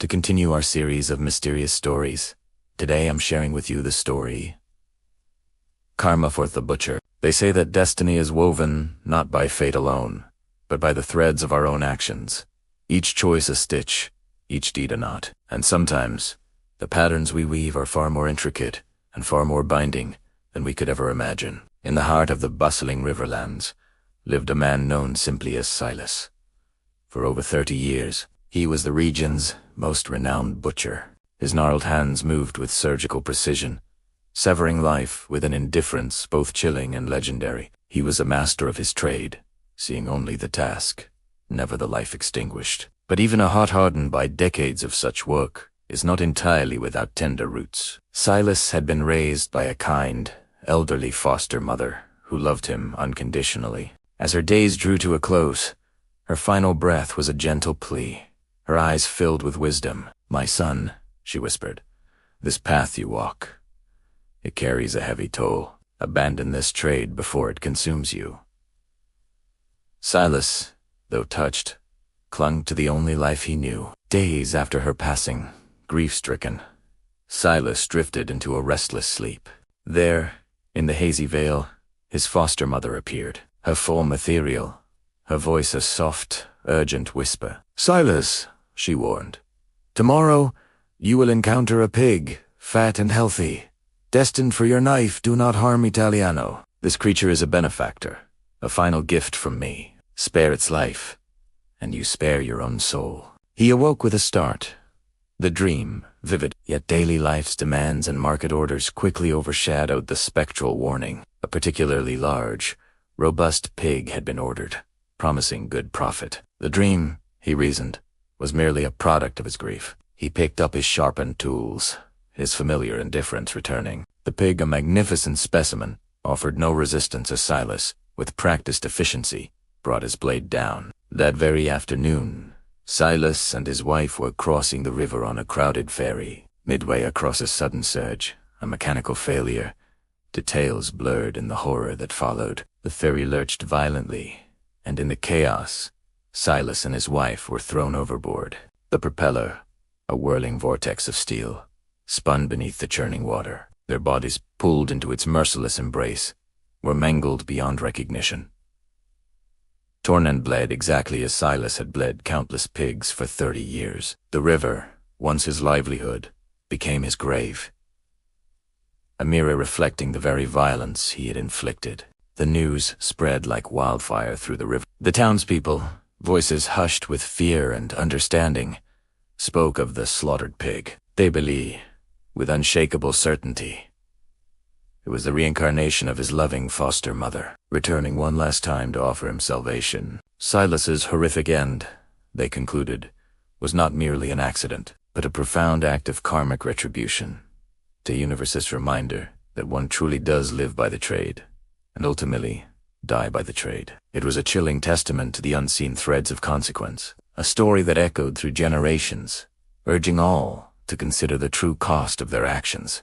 to continue our series of mysterious stories. Today I'm sharing with you the story Karma for the Butcher. They say that destiny is woven not by fate alone, but by the threads of our own actions. Each choice a stitch, each deed a knot. And sometimes, the patterns we weave are far more intricate and far more binding than we could ever imagine. In the heart of the bustling riverlands lived a man known simply as Silas. For over 30 years, he was the region's most renowned butcher. His gnarled hands moved with surgical precision, severing life with an indifference both chilling and legendary. He was a master of his trade, seeing only the task, never the life extinguished. But even a heart hardened by decades of such work is not entirely without tender roots. Silas had been raised by a kind, elderly foster mother who loved him unconditionally. As her days drew to a close, her final breath was a gentle plea, her eyes filled with wisdom. "My son," she whispered, "this path you walk, it carries a heavy toll. Abandon this trade before it consumes you." Silas, though touched, clung to the only life he knew. Days after her passing, grief-stricken, Silas drifted into a restless sleep. There, in the hazy veil, his foster mother appeared, her form ethereal, her voice a soft, urgent whisper. "Silas," she warned, "tomorrow you will encounter a pig, fat and healthy, destined for your knife. Do not harm Italiano. This creature is a benefactor, a final gift from me. Spare its life, and you spare your own soul." He awoke with a start. The dream, vivid, yet daily life's demands and market orders quickly overshadowed the spectral warning. A particularly large, robust pig had been ordered, promising good profit. The dream, he reasoned, was merely a product of his grief. He picked up his sharpened tools, his familiar indifference returning. The pig, a magnificent specimen, offered no resistance as Silas, with practiced efficiency, brought his blade down. That very afternoon, Silas and his wife were crossing the river on a crowded ferry. Midway across a sudden surge, a mechanical failure, details blurred in the horror that followed. The ferry lurched violently, and in the chaos, Silas and his wife were thrown overboard. The propeller, a whirling vortex of steel, spun beneath the churning water. Their bodies, pulled into its merciless embrace, were mangled beyond recognition. Torn and bled exactly as Silas had bled countless pigs for 30 years. The river, once his livelihood, became his grave, a mirror reflecting the very violence he had inflicted. The news spread like wildfire through the river. The townspeople, voices hushed with fear and understanding, spoke of the slaughtered pig. They believed, with unshakable certainty, it was the reincarnation of his loving foster mother, returning one last time to offer him salvation. Silas's horrific end, they concluded, was not merely an accident, but a profound act of karmic retribution, the universe's reminder that one truly does live by the trade, and ultimately die by the trade. It was a chilling testament to the unseen threads of consequence, a story that echoed through generations, urging all to consider the true cost of their actions.